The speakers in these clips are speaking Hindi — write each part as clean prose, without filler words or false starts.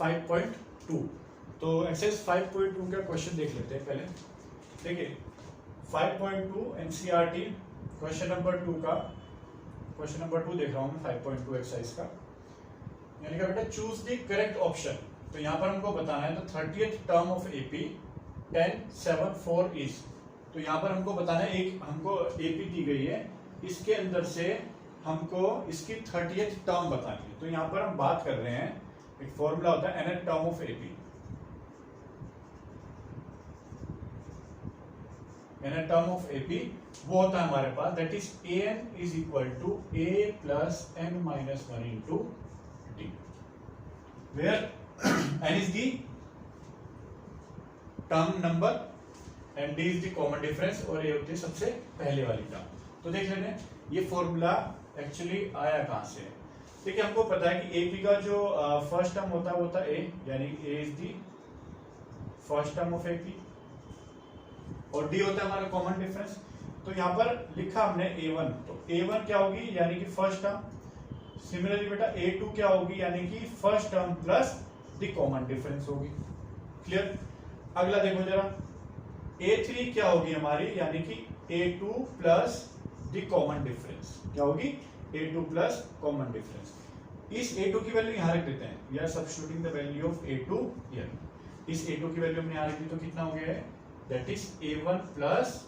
5.2। तो एक्सरसाइज 5.2 का क्वेश्चन देख लेते हैं पहले। देखिए 5.2 एनसीईआरटी क्वेश्चन नंबर 2 का क्वेश्चन नंबर 2 देख रहा हूँ मैं 5.2 एक्सरसाइज का। यानी कि बेटा चूज द करेक्ट ऑप्शन। तो यहाँ पर हमको बताना है तो 30th term of AP 1074 is. तो यहाँ पर हमको बताना है, एक हमको एपी दी गई है, इसके अंदर से हमको इसकी 30th टर्म बतानी है। तो यहाँ पर हम बात कर रहे हैं, एक फॉर्मूला होता है nth term of AP. nth term of AP वो होता है हमारे पास, that is an is equal to a plus n minus 1 into d, where n is the term number and d is the common difference, और ये होती है सबसे पहले वाली टर्म। तो देख लेते हैं ये फॉर्मूला एक्चुअली आया कहां से। देखिए हमको पता है कि एपी का जो फर्स्ट टर्म होता है वो होता है ए, यानी a is the first term of AP, और डी होता है हमारा कॉमन डिफरेंस। तो यहाँ पर लिखा हमने a1, तो a1 क्या होगी यानी कि फर्स्ट टर्म। सिमिलरली बेटा a2 क्या होगी यानी कि first term plus the common difference होगी। क्लियर। अगला देखो जरा, a3 क्या होगी हमारी यानी कि a2 plus the common difference. क्या होगी a2 प्लस कॉमन डिफरेंस। इस a2 की वैल्यू यहां रख देते हैं, we are substituting the value of a2 here. इस a2 की वैल्यू हमने यहां रख दी तो कितना हो गया है, that is a1 plus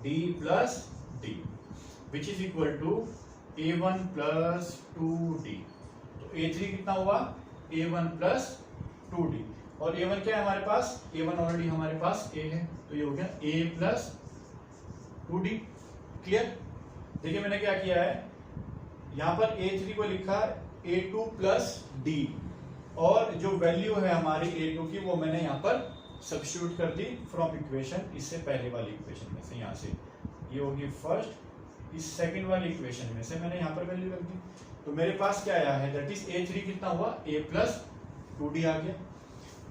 d plus d which is equal to a1 plus 2d। तो a3 कितना हुआ a1 प्लस 2d, और a1 क्या है हमारे पास, a1 ऑलरेडी हमारे पास a है, तो ये हो गया a प्लस 2d। क्लियर। देखिए मैंने क्या किया है, यहां पर a3 को लिखा a2 प्लस d, और जो वैल्यू है हमारी a2 की वो मैंने यहाँ पर सब्स्टिट्यूट कर दी फ्रॉम इक्वेशन, इससे पहले वाली इक्वेशन में से। यहाँ से ये होगी फर्स्ट, इस सेकंड वाली इक्वेशन में से मैंने यहाँ पर वैल्यू रख दी। तो मेरे पास क्या आया है, दैट इज a3 कितना हुआ a प्लस 2d आ गया।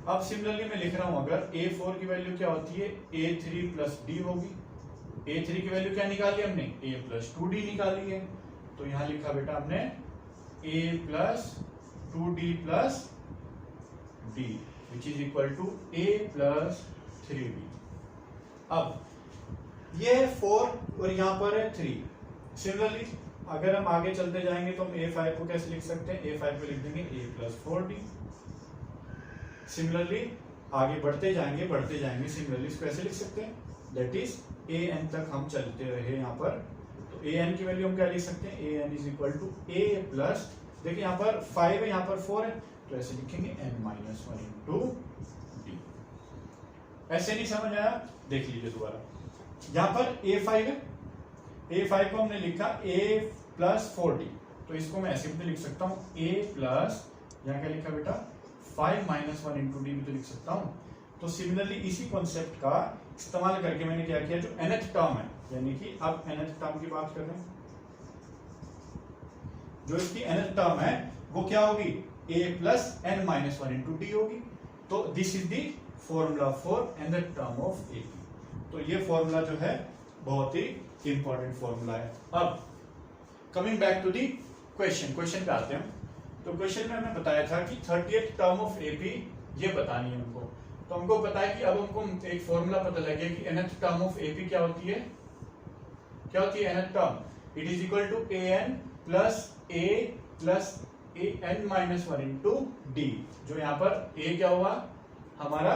अब सिमिलरली मैं लिख रहा हूं, अगर a4 की वैल्यू क्या होती है a3 प्लस d होगी। a3 की वैल्यू क्या निकाली हमने, a प्लस 2d निकाली है। तो यहां लिखा बेटा हमने a plus 2d plus d which is equal to a plus 3d। अब ये है 4 और यहां पर है 3। सिमिलरली अगर हम आगे चलते जाएंगे तो हम a5 को कैसे लिख सकते हैं, a5 को लिख देंगे a प्लस 4d। सिमिलरली आगे बढ़ते जाएंगे सिमिलरली इसको ऐसे लिख सकते हैं, दैट इज an तक हम चलते रहे यहाँ पर। तो an की वैल्यू हम क्या लिख सकते हैं, an is equal to a plus, देखिए यहाँ पर 5 है यहाँ पर 4 है, तो ऐसे लिखेंगे n माइनस 1 इंटू डी। ऐसे नहीं समझ आया, देख लीजिए दोबारा। यहाँ पर a5 है, a5 को हमने लिखा a प्लस 4d, तो इसको मैं ऐसे भी लिख सकता हूँ a प्लस, यहाँ क्या लिखा बेटा 5 माइनस 1 इंटू डी भी तो लिख सकता हूँ। तो सिमिलरली इसी कॉन्सेप्ट का इस्तेमाल करके मैंने क्या किया, जो nth टर्म है, यानी कि अब nth टर्म की बात कर रहे हैं, जो इसकी nth टर्म है वो क्या होगी a plus n minus 1 into D होगी। तो this is the formula for nth term of AP. तो ये फॉर्मूला जो है बहुत ही इंपॉर्टेंट फॉर्मूला है। अब coming back to the question पे आते हैं। तो क्वेश्चन में हमने बताया था कि 30th टर्म ऑफ एपी ये बतानी है हमको। तो हमको पता है कि अब हमको एक फॉर्मूला पता लग गया कि nth टर्म ऑफ एपी क्या होती है, क्या होती है nth term, it is equal to an plus a plus n minus 1 into d. जो यहाँ पर a क्या हुआ हमारा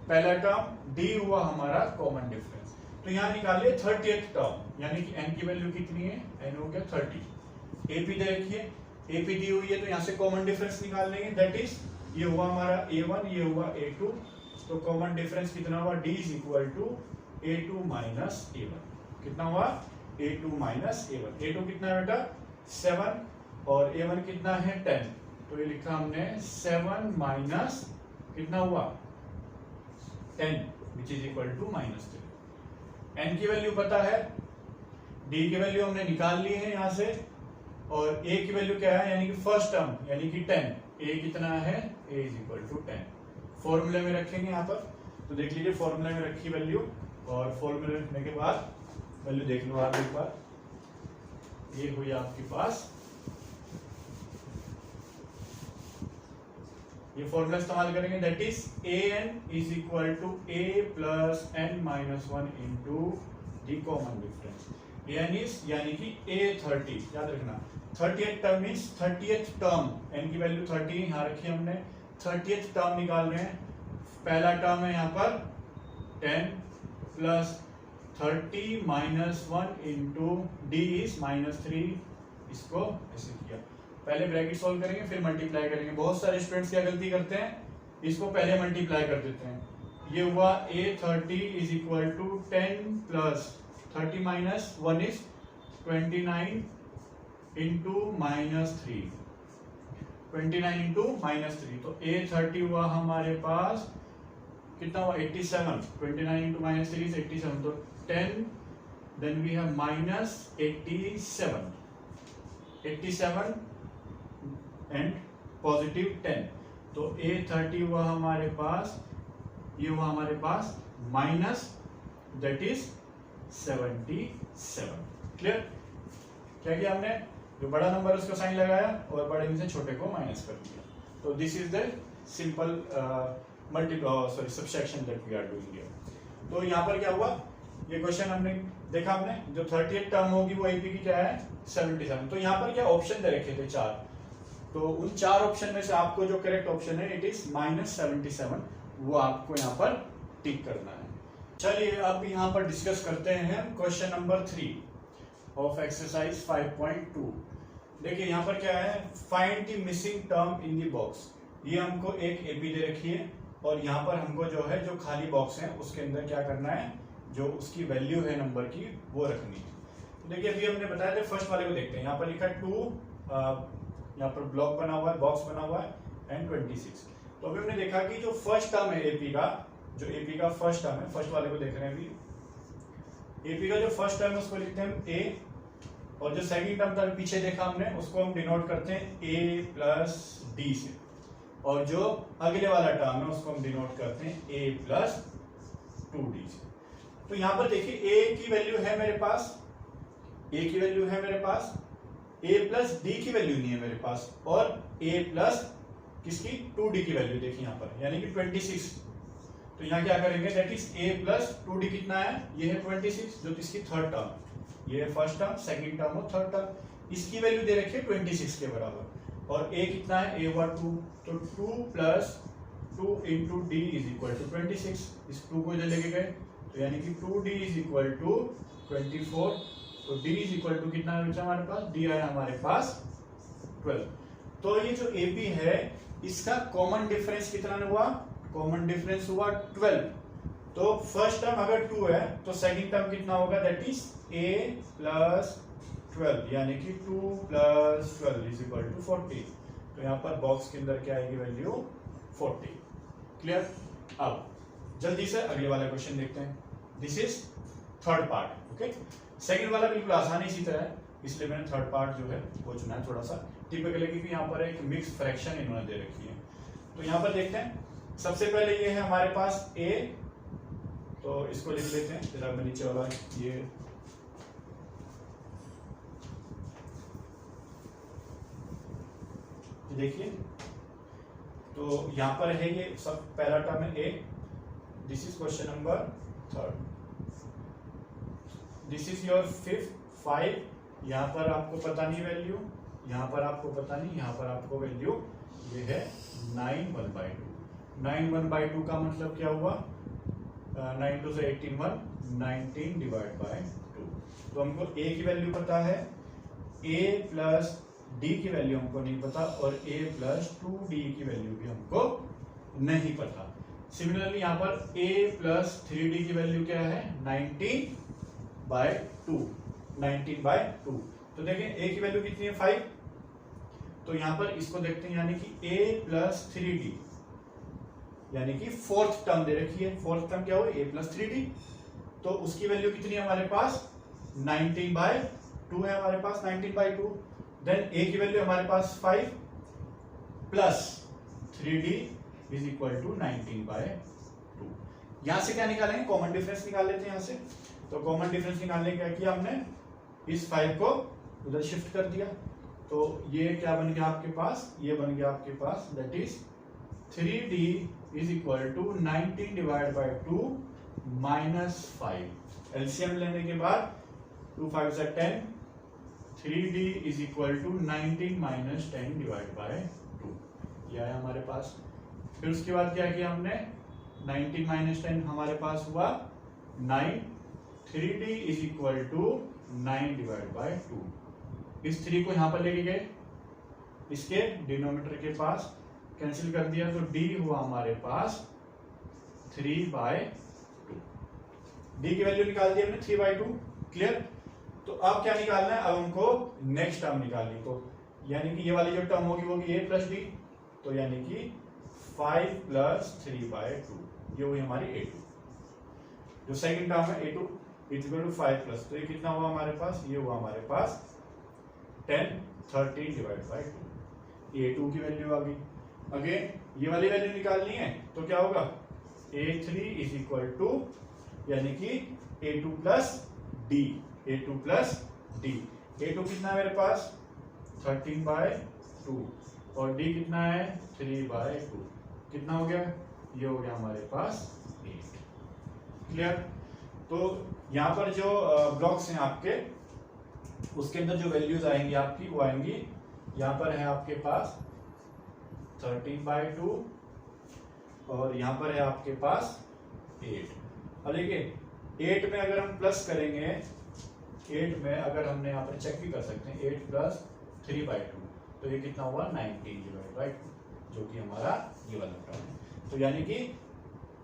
पहला टर्म, d हुआ हमारा कॉमन डिफरेंस। तो यहाँ निकालिए 30th टर्म, यानी कि n की वैल्यू कितनी है, n हो गया 30। एपी देखिए एपी दी हुई है, तो यहाँ से कॉमन डिफरेंस निकाल लेंगे, दैट इज ये हुआ हमारा a1, ये हुआ a2। तो कॉमन डिफरेंस कितना हुआ, d is equal to a2 minus a1। कितना हुआ a2 माइनस a1। a2 कितना है बेटा 7, और a1 कितना है 10। तो ये लिखा हमने 7 माइनस कितना हुआ 10 which is equal to minus 10। n की वैल्यू पता है, d की वैल्यू हमने निकाल ली है यहाँ से, और a की वैल्यू क्या है यानी कि फर्स्ट टर्म यानी कि 10। a कितना है, a इज इक्वल टू 10। फॉर्मूले में रखेंगे यहाँ पर, तो देख लीजिए फॉर्मूले में रखी वैल्यू, और फॉर्मूले रखने के बाद वैल्यू देख लो आप एक बार, ये हुई आपके पास ये फॉर्मूला इस्तेमाल करेंगे, that is an is equal to a plus n minus 1 into the common difference. an is यानी कि a30, याद रखना 30th term means 30th term, n की वैल्यू 30 यहाँ रखी हमने, 30th टर्म निकाल रहे हैं। पहला टर्म है यहाँ पर 10 plus 30 minus 1 into d is minus 3, इसको ऐसे किया, पहले ब्रैकेट सॉल्व करेंगे फिर मल्टीप्लाई करेंगे। बहुत सारे स्टूडेंट्स क्या गलती करते हैं, इसको पहले मल्टीप्लाई कर देते हैं। ये हुआ a30 is equal to 10 plus 30 minus 1 is 29 into minus 3, 29 into minus 3, तो a30 हुआ हमारे पास कितना हुआ 87, 29 इंटू माइनस 3 इज 87, तो 10 then we have minus 87 and positive 10, तो a30 हुआ हमारे पास, ये हुआ हमारे पास माइनस दैट इज 77। क्लियर? क्या किया हमने, जो बड़ा नंबर उसको साइन लगाया और बड़े में से छोटे को माइनस कर दिया। तो this is the simple subtraction that we are doing here. तो यहाँ पर क्या हुआ, ये क्वेश्चन हमने देखा, हमने जो 30th टर्म होगी वो एपी की क्या है 77। तो यहाँ पर क्या ऑप्शन दे रखे थे 4, तो उन 4 ऑप्शन में से आपको जो करेक्ट ऑप्शन है इट इज -77, वो आपको यहाँ पर टिक करना है। चलिए अब यहाँ पर डिस्कस करते हैं क्वेश्चन नंबर 3 ऑफ एक्सरसाइज 5.2। देखिए यहाँ पर क्या है, find the missing term in the box. ये हमको एक एपी दे रखी है और यहाँ पर हमको जो है जो खाली बॉक्स है उसके अंदर क्या करना है, जो उसकी वैल्यू है नंबर की वो रखनी है। तो देखिए अभी हमने बताया था, फर्स्ट वाले को देखते हैं। यहाँ पर लिखा 2, यहाँ पर ब्लॉक बना हुआ है, बॉक्स बना हुआ है एंड 26। तो अभी हमने देखा कि जो फर्स्ट टर्म है एपी का, जो एपी का फर्स्ट टर्म है, फर्स्ट वाले को देख रहे हैं अभी। एपी का जो फर्स्ट टर्म है उसको लिखते हैं ए, और जो सेकंड टर्म था पीछे देखा हमने उसको हम डिनोट करते हैं ए प्लस डी से, और जो अगले वाला टर्म है उसको हम डिनोट करते हैं ए प्लस 2d से। तो यहाँ पर देखिए ए की वैल्यू है मेरे पास, ए की वैल्यू है मेरे पास, ए प्लस डी की वैल्यू नहीं है मेरे पास, और ए प्लस किसकी 2d की वैल्यू देखिए यहाँ पर, यानी कि 26। तो यहाँ क्या करेंगे, that is a plus 2d कितना है, ये है 26, जो इसकी थर्ड टर्म, ये है फर्स्ट टर्म, सेकंड टर्म और थर्ड टर्म, इसकी वैल्यू दे रखी है 26 के बराबर, और a कितना है, a हुआ 2, तो 2 plus 2 into d is equal to 26। इस 2 को इधर लेके गए तो यानी कि 2d इज इक्वल टू 24, तो d इज इक्वल टू कितना बचा हमारे पास, d आया हमारे पास 12। तो ये जो AP है इसका कॉमन डिफरेंस कितना हुआ, कॉमन डिफरेंस हुआ 12। तो फर्स्ट टर्म अगर 2 है तो सेकंड टर्म कितना होगा, दैट इज a प्लस 12, यानी कि 2 प्लस 12 इज इक्वल टू 40। तो यहाँ पर बॉक्स के अंदर क्या आएगी वैल्यू 40। क्लियर? अब जल्दी से अगले वाला क्वेश्चन देखते हैं। This is third part. Okay, second वाला बिल्कुल आसान इसी तरह है, इसलिए मैंने थर्ड पार्ट जो है वो चुना है। थोड़ा सा टिपिकल है क्योंकि यहाँ पर एक मिक्स फ्रैक्शन इन्होंने दे रखी है। तो यहाँ पर देखते हैं, सबसे पहले ये है हमारे पास a, तो इसको लिख लेते हैं जरा मैं नीचे वाला, ये देखिए, तो यहाँ पर है ये सब पहला टर्म है a, this is question number third, this is your fifth 5, यहाँ पर आपको पता नहीं वैल्यू, यहाँ पर आपको पता नहीं, यहाँ पर आपको वैल्यू, ये है 9 1/2। 9 1/2 का मतलब क्या हुआ, 9 2 से 18 1, 19 डिवाइड बाय 2। तो हमको a की वैल्यू पता है, a प्लस d की वैल्यू हमको नहीं पता, और a प्लस 2d की वैल्यू भी हमको नहीं पता। सिमिलरली यहाँ पर a प्लस 3d की वैल्यू क्या है, 19/2, 19/2। तो देखें a की वैल्यू कितनी है 5, तो यहाँ पर इसको देखते हैं, यानी कि a प्लस 3d, यानी कि फोर्थ टर्म दे रखी है। फोर्थ टर्म क्या हुआ, a प्लस 3d, तो उसकी वैल्यू कितनी है हमारे पास, 19/2 है हमारे पास, 19/2। देन a की वैल्यू हमारे पास 5 plus 3d is equal to 19/2। यहां से क्या निकालेंगे, कॉमन डिफरेंस निकाल लेते हैं यहाँ से। तो कॉमन डिफरेंस निकालने क्या किया हमने, इस 5 को उधर शिफ्ट कर दिया, तो ये क्या बन गया आपके पास, ये बन गया आपके पास that is 3d is equal to 19 divide by 2 minus 5। LCM लेने के बाद 2 5 से 10, 3d is equal to 19 minus 10 divide by 2, यह है हमारे पास। फिर उसके बाद क्या किया हमने, 19 माइनस 10 हमारे पास हुआ 9, 3d is equal to 9 divide by 2। इस 3 को यहां पर लेके गए, इसके डिनोमिनेटर के पास कैंसिल कर दिया, तो d हुआ हमारे पास 3/2। d की वैल्यू निकाल दी हमने 3/2। क्लियर। तो अब क्या निकालना है, अब हमको नेक्स्ट टर्म निकालनी, तो यानी कि ये वाली जो टर्म होगी वो होगी a प्लस डी, तो यानी कि 5 प्लस 3/2, ये हुई हमारी a2। जो सेकंड टर्म है a2 is equal to 5 plus, तो ये कितना हुआ हमारे पास, ये हुआ हमारे पास 10 13 डिवाइड बाय 2, a2 की वैल्यू आ गई। अगेन ये वाली वैल्यू निकालनी है, तो क्या होगा, a3 इज इक्वल टू यानी कि a2 plus D, a2 plus D. a2 कितना है मेरे पास 13/2 और d कितना है 3/2, कितना हो गया, ये हो गया हमारे पास 8। क्लियर। तो यहाँ पर जो ब्लॉक्स हैं आपके, उसके अंदर जो वैल्यूज आएंगी आपकी वो आएंगी, यहाँ पर है आपके पास 13/2 और यहाँ पर है आपके पास 8। अब देखिए 8 में अगर हम प्लस करेंगे, 8 में अगर हमने यहाँ पर चेक भी कर सकते हैं, 8 प्लस 3/2, तो ये कितना हुआ 19 डिवाइड बाय 2, जो कि हमारा ये वाला टर्म है। तो यानी कि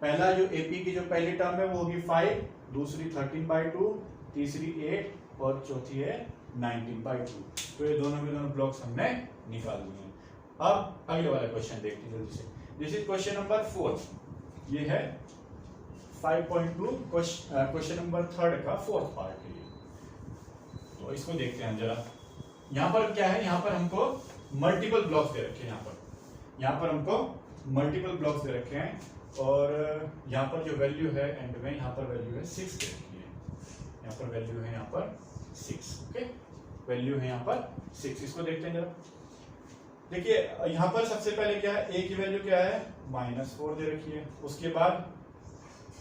पहला जो एपी की जो पहली टर्म है वो होगी 5, दूसरी 13/2, तीसरी 8 और चौथी है 19/2। तो ये दोनों के दोनों ब्लॉक्स हमने निकाल लिए हैं। अब अगले वाला क्वेश्चन देखते हैं जल्दी से। दिस इज क्वेश्चन नंबर 4, ये है 5.2 क्वेश्चन नंबर 3 का 4th पार्ट है ये। तो इसको देखते हैं जरा। यहाँ पर क्या है, यहाँ पर हमको मल्टीपल ब्लॉक्स दे रखे हैं, यहाँ पर हमको मल्टीपल ब्लॉक्स दे रखे हैं और यहाँ पर जो वैल्यू है एंड में, यहाँ पर वैल्यू है 6 दे रखी है, यहाँ पर वैल्यू है यहाँ पर 6। ओके, वैल्यू है यहाँ पर 6। इसको देखते हैं जरा। देखिए यहाँ पर सबसे पहले क्या है, a की वैल्यू क्या है -4 दे रखी है, उसके बाद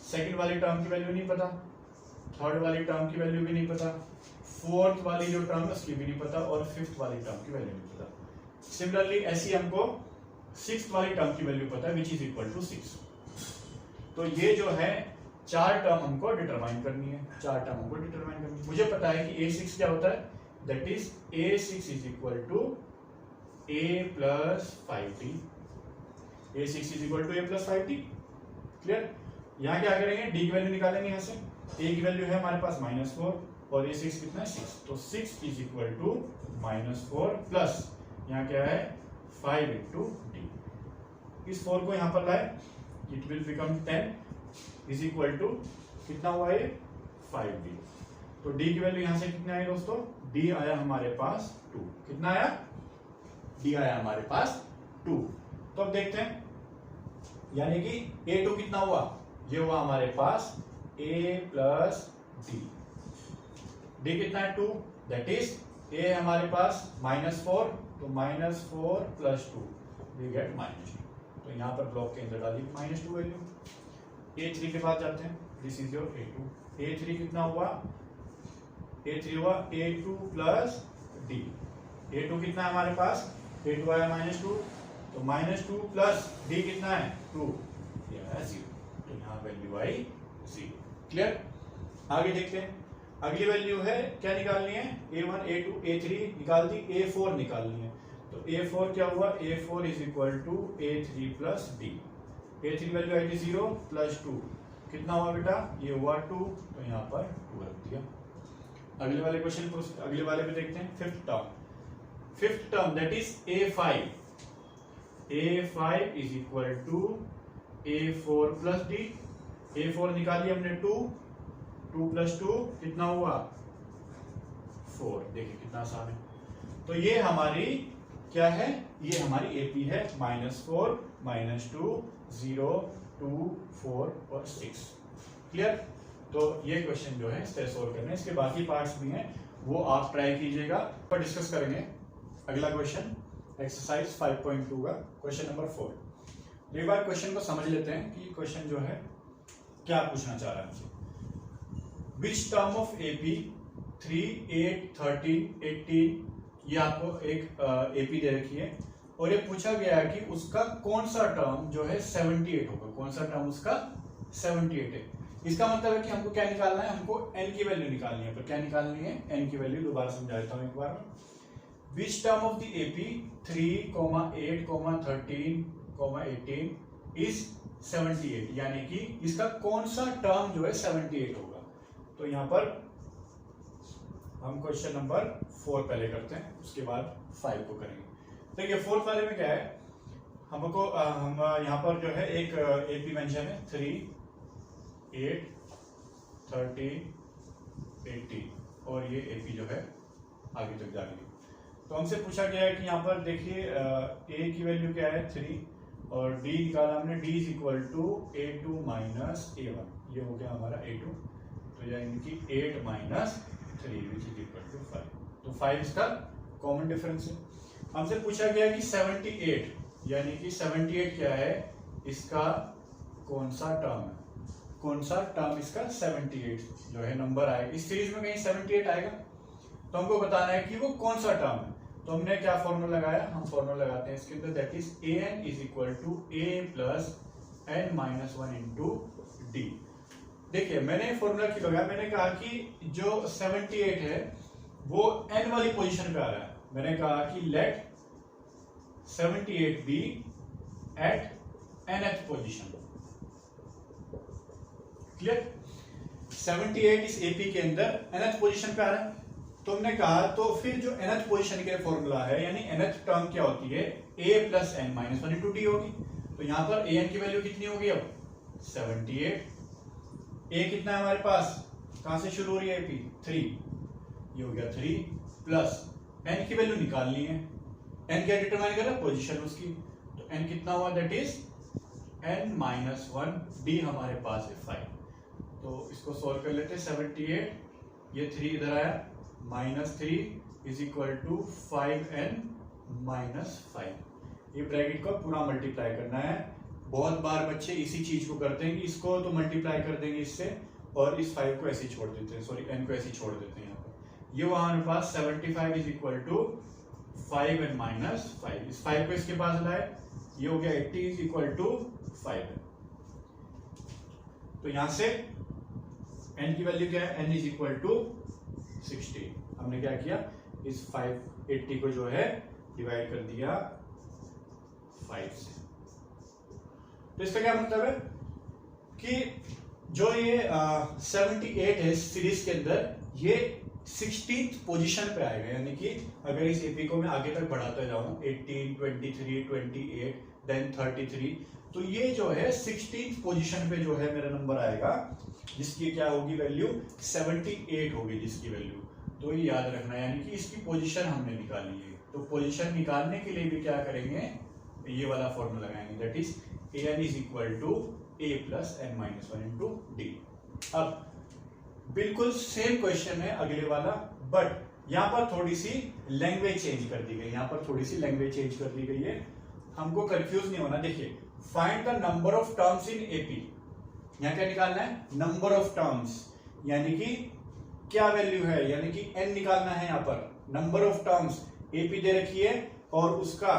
सेकंड वाली टर्म की वैल्यू नहीं पता, थर्ड वाली टर्म की वैल्यू भी नहीं पता, फोर्थ वाली जो टर्म है उसकी भी नहीं पता और फिफ्थ वाली टर्म की वैल्यू नहीं पता। सिमिलरली ऐसी हमको सिक्स्थ वाली टर्म की वैल्यू पता है विच इज इक्वल टू 6। तो ये जो है 4 टर्म हमको डिटरमाइन करनी है, 4 टर्म हमको डिटरमाइन करनी है। मुझे पता है कि a6 क्या होता है, that is a6 is equal to a plus 5t, a6 is equal to a plus 5t। Clear. यहाँ क्या करेंगे, d की वैल्यू निकालेंगे, यहाँ से a की वैल्यू है हमारे पास -4 और a6 कितना है 6, तो 6 इज इक्वल टू -4 प्लस यहाँ क्या है 5 इंटू डी। इस 4 को यहाँ पर लाए, it will become 10 is equal to कितना हुआ ये 5d। तो d की वैल्यू यहाँ से कितना आई दोस्तों, d आया हमारे पास 2। कितना आया, d आया हमारे पास 2। तो अब देखते हैं, यानी कि a2 कितना हुआ, ये हुआ हमारे पास a प्लस d। d कितना है 2, दैट इज a हमारे पास -4, तो -4 प्लस 2 वी गेट -2। तो यहाँ पर ब्लॉक के अंदर डाली -2 वैल्यू। a3 के बाद जाते हैं, this is your a2। a3 कितना हुआ, a3 हुआ a2 प्लस d। a2 कितना है हमारे पास, a2 आया -2, तो -2 प्लस d कितना है 2, ये आया 0। तो यहाँ वैल्यू आई 0। क्लियर। आगे देखते हैं, अगली वैल्यू है क्या निकालनी है, a1 a2 a3 निकाल दी, a4 निकालनी है। तो a4 क्या हुआ, a4 is equal to a3 plus d। a3 value आई थी 0 प्लस 2, कितना हुआ बेटा, ये हुआ 2, तो यहाँ पर 2 रख दिया। अगले वाले क्वेश्चन को, अगले वाले पे देखते हैं, fifth term that is a5। a5 is equal to a4 plus d। a4 निकाली हमने 2 प्लस 2 कितना हुआ 4। देखिए कितना आसान है। तो ये हमारी क्या है, ये हमारी एपी है, -4 -2 0 2 4 और 6। क्लियर। तो ये क्वेश्चन जो है इससे सोल्व करने, इसके बाकी पार्ट्स भी हैं वो आप ट्राई कीजिएगा, पर डिस्कस करेंगे। अगला क्वेश्चन एक्सरसाइज 5.2 का क्वेश्चन नंबर 4। एक बार क्वेश्चन को समझ लेते हैं कि क्वेश्चन जो है क्या पूछना चाह रहा है मुझे। विच टर्म ऑफ एपी 3, 8, 13, 18, ये आपको एक एपी दे रखी है और ये पूछा गया है कि उसका कौन सा टर्म जो है 78 होगा, कौन सा टर्म उसका 78 है। इसका मतलब है कि हमको क्या निकालना है, हमको n की वैल्यू निकालनी है। पर क्या निकालनी है, n की वैल्यू। दोबारा समझा देता हूं एक बार। Which term of the AP 3, 8, 13, 18 is 78, यानी कि इसका कौन सा टर्म जो है 78 होगा। तो यहां पर हम क्वेश्चन नंबर 4 पहले करते हैं, उसके बाद 5 को करेंगे। देखिए 4th वाले में क्या है, हमको हम यहाँ पर जो है एक एपी मेंशन है 3, 8, 13, 18 और ये एपी जो है आगे तक जा रही है। तो हमसे पूछा गया है कि यहाँ पर देखिए ए की वैल्यू क्या है 3 और डी निकाला हमने, d is equal to A2 minus A1, ये हो गया हमारा A2। तो यानी कि 8 minus 3 which is equal to 5। तो 5 इसका कॉमन डिफरेंस है। हमसे पूछा गया कि 78, यानी कि 78 क्या है, इसका कौन सा टर्म है, कौन सा टर्म इसका 78 जो है नंबर आएगा। इस सीरीज में कहीं 78 आएगा, तो हमको बताना है कि वो कौन सा टर्म है। तो हमने क्या फॉर्मूला लगाया, हम फॉर्मूला लगाते हैं इसके अंदर, that is an is equal to a plus n minus 1 into d. देखिए मैंने फॉर्मूला क्यों लगाया, मैंने कहा कि जो 78 है वो n वाली पोजीशन पे आ रहा है। मैंने कहा कि let 78 be at nth position. Clear, 78 इस एपी के अंदर nth पोजीशन पे आ रहा है। तो हमने कहा तो फिर जो nth पोजीशन के फॉर्मूला है, यानी nth टर्म क्या होती है, a plus n minus 1 into D होगी। तो यहां पर an की वैल्यू कितनी होगी अब 78, a कितना है हमारे पास, कहां से शुरू हो रही है एपी 3, ये हो गया 3 प्लस n की वैल्यू निकालनी है, n क्या डिटरमाइन कर रहा है, पोजीशन उसकी। तो n कितना हुआ, that is n minus 1, D हमारे पास है 5। तो इसको सॉल्व कर लेते हैं। 78, ये 3 इधर आया, minus 3 is equal to 5n minus 5। ये ब्रैकेट को पूरा मल्टीप्लाई करना है। बहुत बार बच्चे इसी चीज को करते हैं कि इसको तो मल्टीप्लाई कर देंगे इससे और इस 5 को ऐसे छोड़ देते हैं, सॉरी n को ऐसे छोड़ देते हैं। यहाँ पर ये वहां हमारे पास 75 is equal to 5n minus 5, इस 5 को इसके पास लाए, ये हो गया 80 इज इक्वल टू 5n। तो यहां से n की वैल्यू क्या है, n इज इक्वल टू 60। हमने क्या किया, इस 580 को जो है डिवाइड कर दिया 5 से। तो इसका क्या मतलब है कि जो ये 78 है सीरीज के अंदर, ये 16th पोजीशन पे आएगा। यानी कि अगर इस एपी को मैं आगे तक बढ़ाता जाऊं 18, 23, 28, देन 33, तो ये जो है 16th पोजीशन पे जो है मेरा नंबर आएगा, जिसकी क्या होगी वैल्यू 78 होगी जिसकी वैल्यू। तो ये याद रखना, यानी कि इसकी पोजीशन हमने निकाली है। तो पोजीशन निकालने के लिए भी क्या करेंगे, ये वाला फॉर्मूला लगाएंगे, that is an is equal to a plus n minus 1 into d. अब बिल्कुल सेम क्वेश्चन है अगले वाला, बट यहां पर थोड़ी सी लैंग्वेज चेंज कर दी गई, यहां पर थोड़ी सी लैंग्वेज चेंज कर दी गई है, हमको कंफ्यूज नहीं होना। देखिए, find the number of terms in AP. यहां क्या निकालना है, नंबर ऑफ टर्म्स, यानी कि क्या वैल्यू है, यानी कि n निकालना है। यहां पर नंबर ऑफ टर्म्स एपी दे रखी है और उसका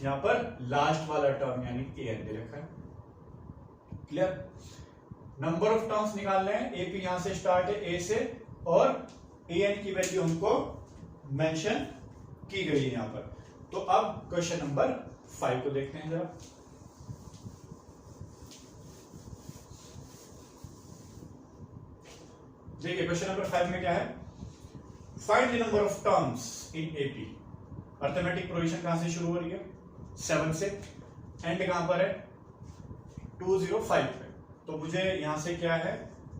यहां पर लास्ट वाला टर्म यानी an दे रखा है। क्लियर, नंबर ऑफ टर्म्स निकालने हैं, एपी यहां से स्टार्ट है a से और an की वैल्यू हमको मेंशन की गई है यहां पर। तो अब क्वेश्चन नंबर 5 को देखते हैं जरा। देखिए क्वेश्चन नंबर 5 में क्या है, find the number of terms in AP. Arithmetic provision कहां से शुरू हो रही है, 7 से, एंड कहां पर है 205 पे। तो मुझे यहां से क्या है,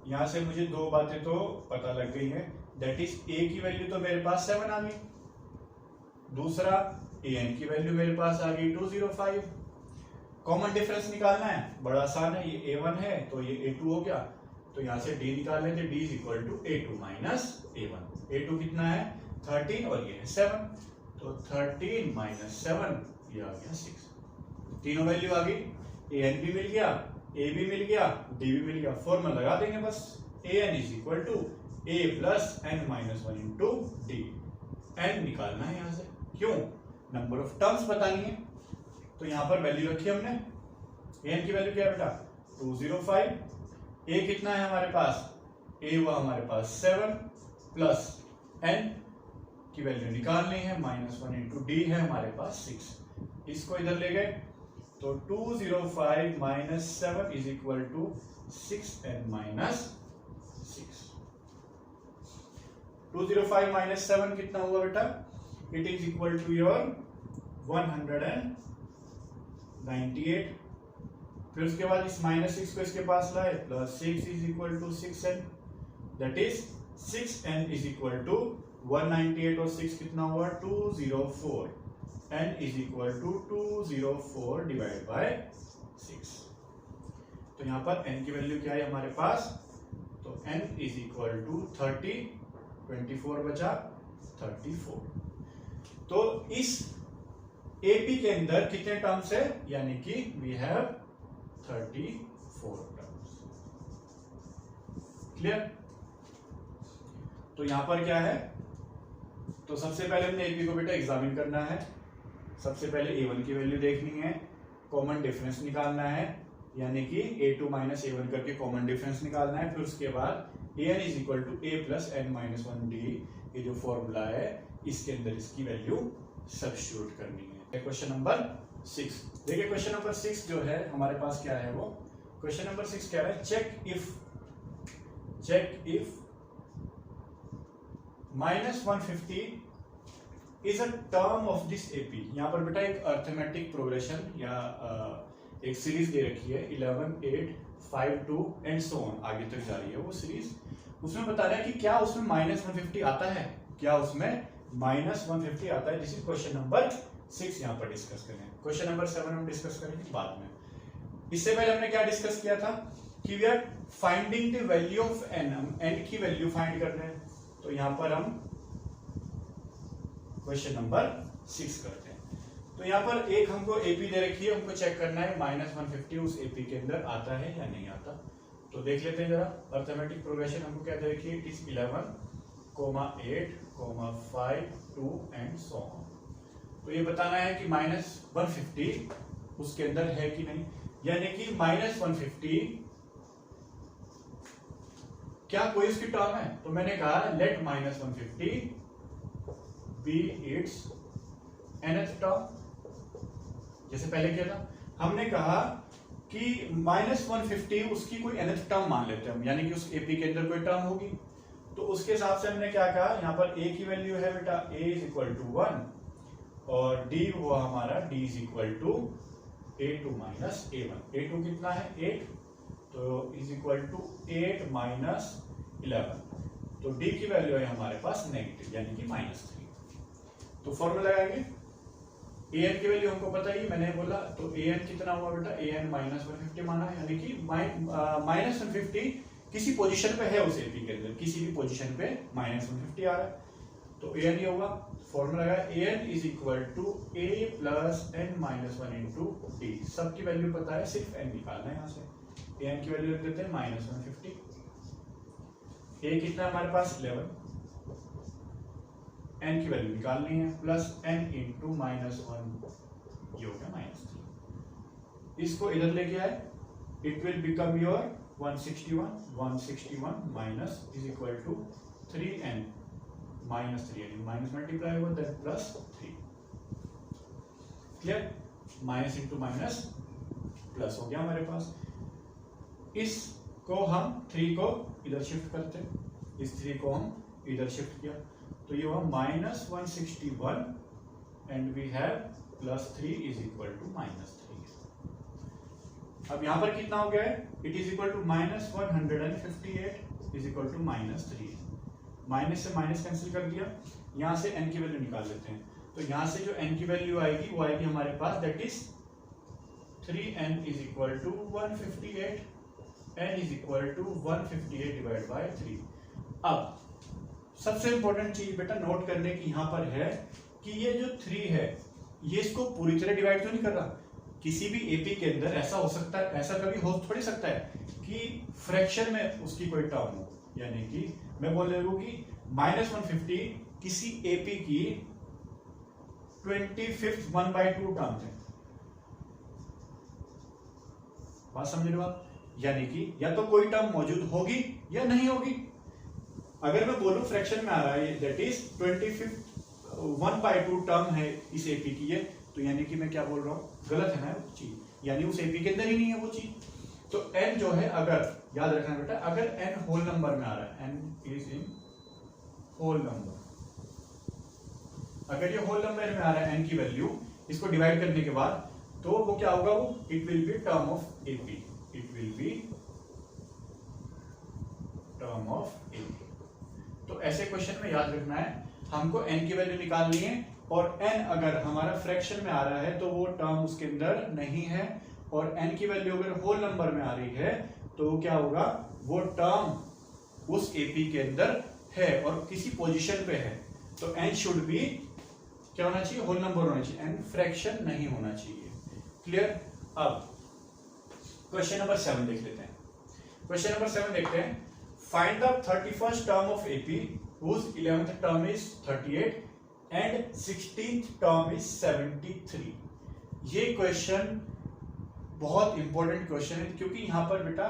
यहां से मुझे दो बातें तो पता लग गई है, दैट इज a की वैल्यू तो मेरे पास 7 आ गई, दूसरा an की वैल्यू मेरे पास आ गई 205। कॉमन डिफरेंस निकालना है, बड़ा आसान है, ये a1 है तो ये a2 हो गया। तो यहां से d निकाल लेते, d is equal to a2 minus a1। a2 कितना है 13 और ये है 7, तो 13 माइनस 7 ये आ गया 6। तीनों वैल्यू आ गई। ए एन भी मिल गया, ए भी मिल गया, डी भी मिल गया, फॉर्मूला लगा देंगे बस, a n is equal to a plus n minus one into d. N निकालना है यहां से, क्यों? नंबर ऑफ टर्म्स बतानी है। तो यहां पर वैल्यू रखी हमने, एन की वैल्यू क्या है बेटा 205, ए कितना है हमारे पास, ए हुआ हमारे पास 7 प्लस एन की वैल्यू निकालनी है माइनस वन इंटू डी है हमारे पास 6, इसको इधर ले गए तो 205 minus 7 is equal to 6n minus 6। 205 minus 7 कितना हुआ बेटा, it is equal to your 198। फिर उसके बाद इस माइनस 6 को इसके पास लाए, plus 6 is equal to 6n, that is 6n is equal to 198 और 6 कितना हुआ 204, n is equal to 204 divide by 6। तो यहां पर n की वैल्यू क्या है हमारे पास, तो n इज इक्वल टू 30, 24 बचा 34। तो इस एपी के अंदर कितने टर्म्स है, यानी कि वी हैव 34 टर्म्स। क्लियर? तो यहां पर क्या है, तो सबसे पहले हमने एपी को बेटा एग्जामिन करना है। सबसे पहले a1 की वैल्यू देखनी है, कॉमन डिफरेंस निकालना है, यानी कि a2 माइनस a1 करके कॉमन डिफरेंस निकालना है। फिर उसके बाद an is equal to a plus n minus one d, ये जो फॉर्मूला है इसके अंदर इसकी वैल्यू सब्स्टिट्यूट करनी है। क्वेश्चन नंबर 6 देखिए, क्वेश्चन नंबर 6 जो है हमारे पास क्या है, वो क्वेश्चन नंबर 6 क्या है, check if minus 150 is a term of this AP. यहां पर बेटा एक अर्थमेटिक प्रोग्रेशन या एक सीरीज दे रखी है 11, 8, 5, 2 एंड सो ऑन, आगे तक जा रही है वो सीरीज। उसमें बता रहा है कि क्या उसमें माइनस 150 आता है, क्या उसमें माइनस 150 आता है। दिस इज क्वेश्चन नंबर 6 यहाँ पर डिस्कस करें। क्वेश्चन नंबर 7 हम डिस्कस करेंगे बाद में। इससे पहले हमने क्या डिस्कस किया था कि we are finding the value of n, हम एन की वैल्यू फाइंड कर रहे हैं। तो यहां पर हम क्वेश्चन नंबर 6 करते हैं। तो यहां पर एक हमको एपी दे रखी है, हमको चेक करना है माइनस 150 उस एपी के अंदर आता है या नहीं आता। तो देख लेते हैं जरा, अर्थमेटिक प्रोग्रेशन हमको क्या दे रखी है, it is 11, 8, 5, 2 and so on. तो ये बताना है कि माइनस 150 उसके अंदर है कि नहीं, यानी कि माइनस 150 क्या कोई उसकी टर्म है। तो मैंने कहा let minus 150 be its nth term, जैसे पहले किया था। हमने कहा कि माइनस 150 उसकी कोई nth टर्म मान लेते हैं हम, यानी कि उस एपी के अंदर कोई टर्म होगी। तो उसके हिसाब से हमने क्या कहा, यहाँ पर a की वैल्यू है बेटा a इज इक्वल टू 1 और d हुआ हमारा d is equal to a2 minus a1। a2 कितना है 8, तो इज इक्वल टू 8 माइनस 11, तो d की वैल्यू है हमारे पास नेगेटिव यानी कि -3। तो फॉर्मूला लगाएंगे, an की वैल्यू हमको पता ही, मैंने बोला तो an कितना हुआ बेटा, an माइनस 150 माना है, यानी कि माइनस 150 किसी पोजीशन पे है उस एपी के अंदर, किसी भी पोजीशन पे माइनस 150 आ रहा है। तो an ये होगा, फॉर्मूला लगाया an is equal to a plus n minus one into d. सबकी वैल्यू पता है, सिर्फ n निकालना है। यहाँ से an की वैल्यू रख देते हैं माइनस 150, a कितना हमारे पास 11, n की वैल्यू निकालनी है, प्लस n इंटू माइनस 1, ये हो गया -3। इसको इधर लेके आए, it will become your 161 minus is equal to 3n minus 3n, minus multiply होगा that plus 3। Clear? Minus into minus plus हो गया हमारे पास। इसको हम 3 को इधर शिफ्ट करते हैं, इस 3 को हम इधर शिफ्ट किया, तो ये हुआ minus 161 and we have plus 3 is equal to -3। अब यहां पर कितना हो गया है, it is equal to minus 158 is equal to -3। Minus से माइनस कैंसिल कर दिया, यहां से n की वैल्यू निकाल लेते हैं। तो यहां से जो n की वैल्यू आएगी वो आएगी हमारे पास, that is 3n is equal to 158, n is equal to 158 divide by 3। अब सबसे इंपॉर्टेंट चीज बेटा नोट करने की यहां पर है कि ये जो 3 है ये इसको पूरी तरह डिवाइड तो नहीं कर रहा, किसी भी एपी के अंदर ऐसा हो सकता है, ऐसा कभी हो थोड़ी सकता है कि फ्रैक्शन में उसकी कोई टर्म हो, यानी कि मैं बोल रहा हूं कि -150 किसी एपी की 25th 1/2 टर्म है। बात समझ रहे हो आप? यानी कि या तो कोई टर्म मौजूद होगी या नहीं होगी। अगर मैं बोलूं फ्रैक्शन में आ रहा है दैट इज 25th 1/2 टर्म है इस एपी की ये, तो यानी कि मैं क्या बोल रहा हूं, गलत है ना वो चीज, यानी उस एपी के अंदर ही नहीं है वो चीज। तो n जो है, अगर याद रखना बेटा, अगर n होल नंबर में आ रहा है, n is in whole number, अगर ये होल नंबर में आ रहा है n की वैल्यू, इसको डिवाइड करने के बाद, तो वो क्या होगा, वो it will be term of AP, it will be term of AP. तो ऐसे क्वेश्चन में याद रखना है हमको n की वैल्यू निकालनी है, और n अगर हमारा फ्रैक्शन में आ रहा है तो वो टर्म उसके अंदर नहीं है, और n की वैल्यू अगर होल नंबर में आ रही है तो क्या होगा, वो टर्म उस एपी के अंदर है और किसी पोजीशन पे है। तो n शुड बी क्या होना चाहिए, होल नंबर होना चाहिए, n फ्रैक्शन नहीं होना चाहिए। क्लियर? अब क्वेश्चन नंबर 7 देख लेते हैं। क्वेश्चन नंबर 7 देखते हैं, find the 31st term of AP whose 11th term is 38 and 16th term is 73। ये क्वेश्चन बहुत इंपॉर्टेंट क्वेश्चन है, क्योंकि यहां पर बेटा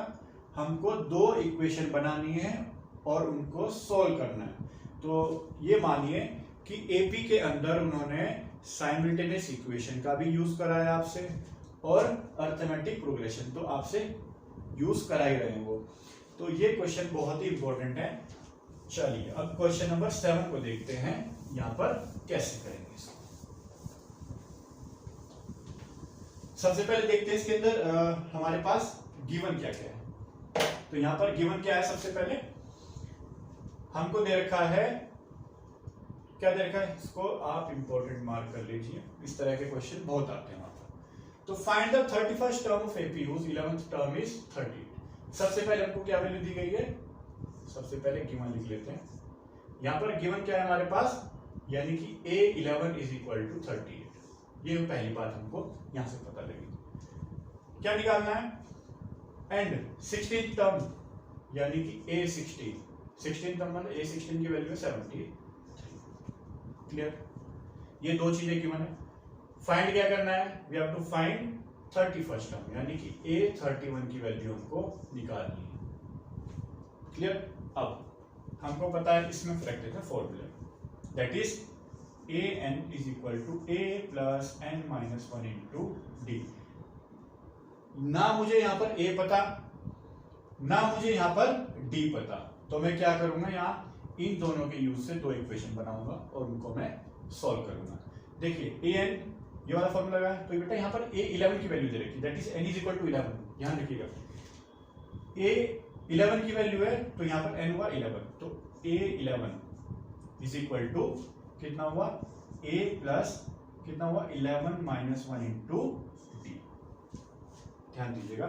हमको दो इक्वेशन बनानी है और उनको सोल्व करना है। तो ये मानिए कि एपी के अंदर उन्होंने साइमल्टेनियस इक्वेशन का भी यूज कराया आपसे, और अरिथमेटिक प्रोग्रेशन तो आपसे यूज करा ही रहे हैं वो। तो ये क्वेश्चन बहुत ही इंपॉर्टेंट है। चलिए अब क्वेश्चन नंबर 7 को देखते हैं, यहां पर कैसे करेंगे इसको। सबसे पहले देखते हैं इसके अंदर हमारे पास गिवन क्या क्या है। तो यहां पर गिवन क्या है, सबसे पहले हमको दे रखा है, क्या दे रखा है, इसको आप इंपॉर्टेंट मार्क कर लीजिए, इस तरह के क्वेश्चन बहुत आते हैं वहां पर। तो find the 31st term of AP whose 11th term is 38। सबसे पहले हमको क्या वैल्यू दी गई है, सबसे पहले गिवन लिख लेते हैं। यहां पर गिवन क्या है हमारे पास, यानी कि A11 इज इक्वल टू 38। ये पहली बात हमको यहां से पता लगी। क्या निकालना है, एंड 16th टर्म यानी कि A16, 16 टर्म मतलब A16 की वैल्यू है 73। क्लियर? ये दो चीजें गिवन है। फाइंड क्या करना है, we have to find 31st term यानी कि A31 की वैल्यू हमको निकालनी है। क्लियर? अब हमको पता है, इसमें रख देते हैं formula, that is an is equal to a plus n minus 1 into d. ना मुझे यहां पर a पता, ना मुझे यहां पर d पता, तो मैं क्या करूंगा, यहाँ इन दोनों के यूज से दो इक्वेशन बनाऊंगा और उनको मैं सॉल्व करूंगा। देखिए an ये वाला फॉर्मूला लगा है, तो बेटा यहाँ पर A11 की वैल्यू दे रखी है, that is n is equal to 11। ध्यान रखिएगा, A11 की वैल्यू है तो यहाँ पर n हुआ 11, तो A11 इज इक्वल टू कितना हुआ, A प्लस कितना हुआ 11 माइनस 1 इंटू डी। ध्यान दीजिएगा,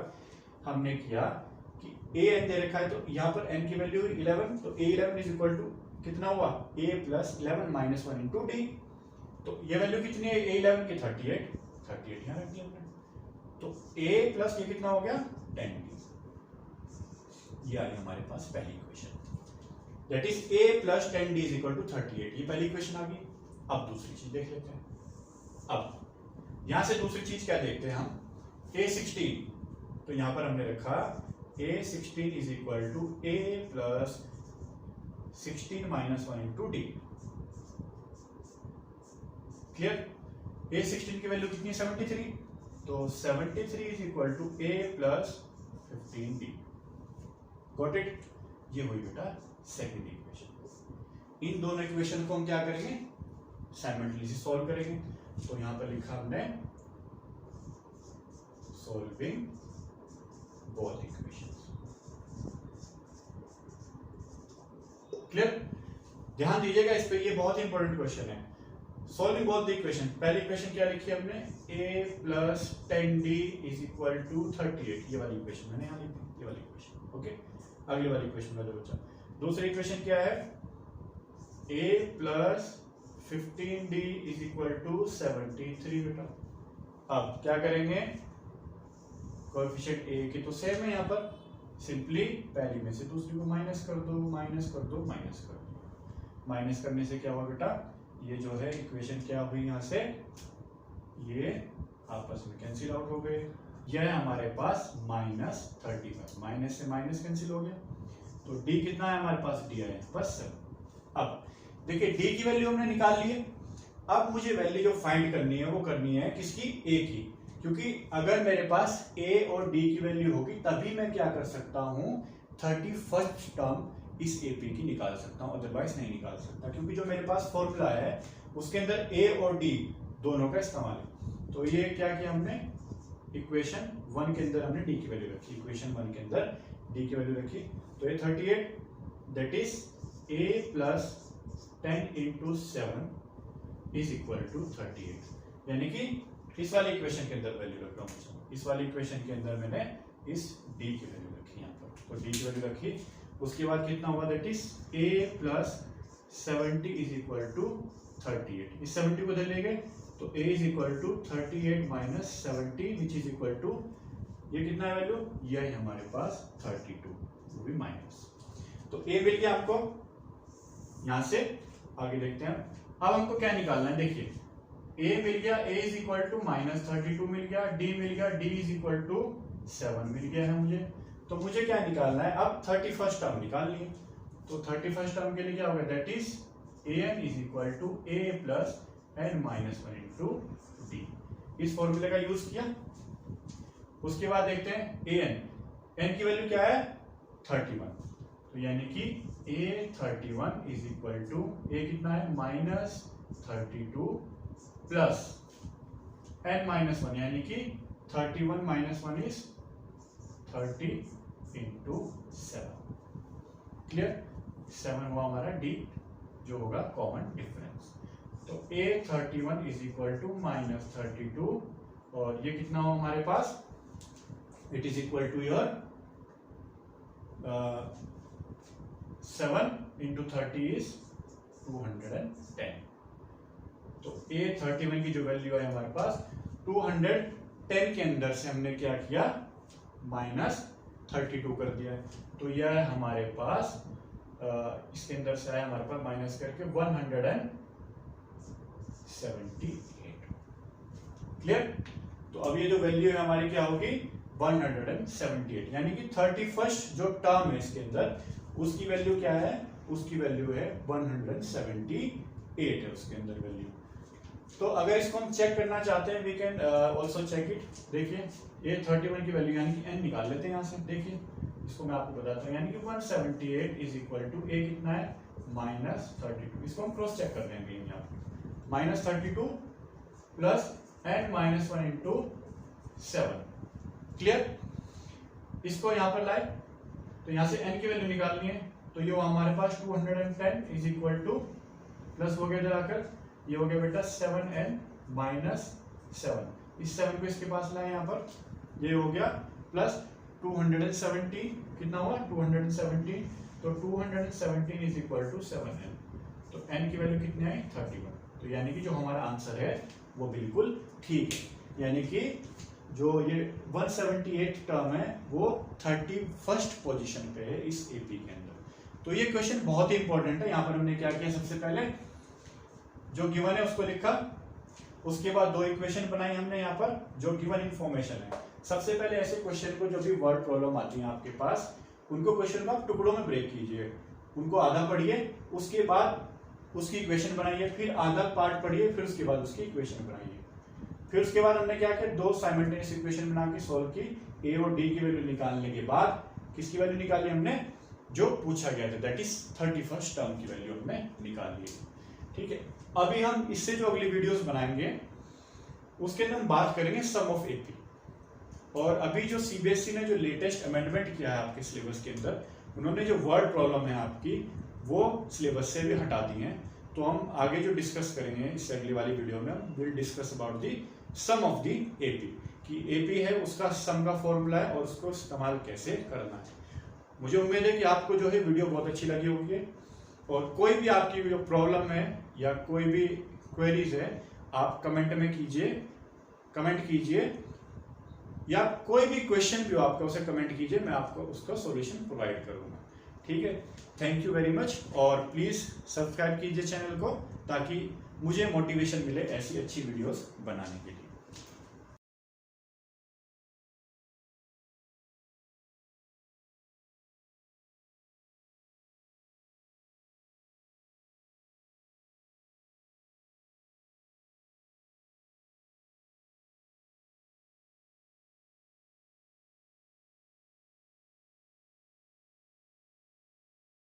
हमने किया कि an दे रखा है तो यहाँ पर n की वैल्यू 11, तो A11 इज इक्वल टू कितना हुआ, A plus 11 minus 1 into D. तो ये वैल्यू कितनी है A11 की, 38 यहाँ रख दिया हमने। तो A प्लस ये कितना हो गया 10D। ये आ गई हमारे पास पहली equation, that is A plus 10D is equal to 38। ये पहली इक्वेशन आ गई। अब दूसरी चीज देख लेते हैं। अब यहां से दूसरी चीज क्या देखते हैं हम, A16। तो यहां पर हमने रखा A16 is equal to A plus 16 minus 1 into d. Clear? A16 की वैल्यू कितनी है 73, तो 73 is equal to A plus 15D। Got it? ये हुई बेटा सेकंड इक्वेशन। इन दोनों इक्वेशन को हम क्या करेंगे, साइमल्टेनियसली सॉल्व करेंगे। तो यहां पर लिखा हमने सॉल्विंग बोथ इक्वेशंस। क्लियर? ध्यान दीजिएगा इस पे, ये बहुत इंपॉर्टेंट क्वेश्चन है। सॉल्विंग बोथ द इक्वेशन, पहली इक्वेशन क्या लिखी हमने, a plus 10d is equal to 38। ये वाली इक्वेशन मैंने यहाँ लिखी, ये वाली इक्वेशन। ओके, अगली वाली इक्वेशन वाले बच्चा, दूसरी इक्वेशन क्या है, a plus 15d is equal to 73 बेटा। अब क्या करेंगे, कोएफिशिएंट ए की तो सेम है, यहाँ पर सिंपली पहली में से दूसरी को माइनस कर दो, माइनस कर दो, माइनस कर दो। माइनस करने से क्या हुआ बेटा, ये जो है इक्वेशन क्या हुई, यहाँ से ये आपस में कैंसिल आउट हो गए। यह है हमारे पास -35, माइनस से माइनस कैंसिल हो गया, तो डी कितना है हमारे पास, डी है बस 7। अब देखिए डी की वैल्यू हमने निकाल ली है। अब मुझे वैल्यू जो फाइंड करनी है वो करनी है किसकी, ए की, क्योंकि अगर मेरे पास ए और डी की वैल्यू होगी तभी मैं क्या कर सकता हूं, 31st टर्म इस एपी की निकाल सकता हूं, अदरवाइज नहीं निकाल सकता, क्योंकि जो मेरे पास फॉर्मूला है उसके अंदर ए और डी दोनों का इस्तेमाल है। तो ये क्या किया हमने, इक्वेशन 1 के अंदर हमने डी की वैल्यू रखी, इक्वेशन 1 के अंदर डी की वैल्यू रखी, तो ये 38 that is a plus 10 into 7 is equal to 38, यानी कि इस वाली इक्वेशन के अंदर वैल्यू रख रहा हूँ, इस वाली इक्वेशन के अंदर मैंने इस डी की वैल्यू रखी यहाँ पर, तो डी की वैल्यू रखी। उसके बाद कितना हुआ, that is a plus 70 is equal to 38, इस 70 को इधर ले गए तो a is equal to 38 minus 70 which is equal to, ये कितना है वैल्यू, ये है हमारे पास 32, वो भी माइनस। तो a मिल गया आपको, यहां से आगे देखते हैं। अब हमको क्या निकालना है, देखिए a मिल गया, a इज इक्वल टू -32 मिल गया, d मिल गया, d इज इक्वल टू 7 मिल गया है मुझे। तो मुझे क्या निकालना है, अब 31st टर्म निकाल लिए, तो 31st टर्म के लिए क्या होगा, that is an is equal to a plus n-1 into d, इस फॉर्मूले का यूज किया। उसके बाद देखते हैं n की वैल्यू क्या है, 31, तो यानी कि a31 is equal to, a कितना है -32 प्लस n-1, यानी कि 31 - 1 इज 30 इंटू 7, क्लियर, 7 हुआ हमारा डी जो होगा कॉमन डिफरेंस। तो a31 इज इक्वल टू -32 और ये कितना हो हमारे पास, it is equal to your 7 into 30 is 210। तो a31 की जो वैल्यू है हमारे पास 210 के अंदर से हमने क्या किया, -32 कर दिया है, तो यह है हमारे पास इसके अंदर से आया हमारे पास माइनस करके 178, क्लियर। तो अब ये जो वैल्यू है हमारी क्या होगी, 178, यानी कि 31st जो टर्म है इसके अंदर उसकी वैल्यू क्या है, उसकी वैल्यू है 178 है उसके अंदर वैल्यू। तो अगर इसको हम चेक करना चाहते हैं, we can also check it. देखिए ये 31 की वैल्यू यानी कि n निकाल लेते हैं यहाँ से, देखिए इसको मैं आपको बताता हूँ, यानी कि 178 इज इक्वल टू a कितना है -32, इसको हम क्रॉस चेक कर देंगे यहाँ पे, -32 प्लस n-1 इंटू 7, क्लियर। इसको यहाँ पर लाए तो यहाँ से n की वैल्यू निकालनी है, तो ये हमारे पास 210 इज इक्वल टू प्लस हो गया इधर आकर, ये हो गया बेटा 7n - 7, इस 7 को इसके पास लाए यहाँ पर, ये हो गया प्लस 270, कितना हुआ 270, तो 217 इज इक्वल टू 7n, तो n की वैल्यू कितनी आई 31, तो यानी कि जो हमारा आंसर है वो बिल्कुल ठीक है, यानी कि जो ये 178 टर्म है वो 31st पोजीशन पे है इस एपी के अंदर। तो ये क्वेश्चन बहुत ही इंपॉर्टेंट है। यहाँ पर हमने क्या किया, सबसे पहले जो गिवन है उसको लिखा, उसके बाद दो इक्वेशन बनाई हमने यहाँ पर जो गिवन इंफॉर्मेशन है। सबसे पहले ऐसे क्वेश्चन को, जो भी वर्ड प्रॉब्लम आती है आपके पास, उनको क्वेश्चन को आप टुकड़ों में ब्रेक कीजिए, उनको आधा पढ़िए, उसके बाद उसकी इक्वेशन बनाइए, फिर आधा पार्ट पढ़िए, फिर उसके बाद उसकी इक्वेशन बनाइए। फिर उसके बाद हमने क्या किया, दो साइमल्टेनियस इक्वेशन बना के सॉल्व की, ए और डी की वैल्यू निकालने के बाद किसकी वैल्यू निकाली हमने, जो पूछा गया था, दैट इज 31st टर्म की वैल्यू हमने निकाल ली। ठीक है, अभी हम इससे जो अगली वीडियोस बनाएंगे उसके अंदर हम बात करेंगे सम ऑफ एपी। और अभी जो सीबीएसई ने जो लेटेस्ट अमेंडमेंट किया है आपके सिलेबस के अंदर, उन्होंने जो वर्ड प्रॉब्लम है आपकी वो सिलेबस से भी हटा दी है। तो हम आगे जो डिस्कस करेंगे इस अगली वाली वीडियो में, हम will discuss about the sum of the AP, कि एपी है उसका सम का फॉर्मूला है और उसको इस्तेमाल कैसे करना है। मुझे उम्मीद है कि आपको जो है वीडियो बहुत अच्छी लगी होगी, और कोई भी आपकी जो प्रॉब्लम है या कोई भी क्वेरीज है आप कमेंट में कीजिए, कमेंट कीजिए, या कोई भी क्वेश्चन भी हो आपका उसे कमेंट कीजिए, मैं आपको उसका सॉल्यूशन प्रोवाइड करूंगा। ठीक है, थैंक यू वेरी मच, और प्लीज सब्सक्राइब कीजिए चैनल को ताकि मुझे मोटिवेशन मिले ऐसी अच्छी वीडियोस बनाने के लिए।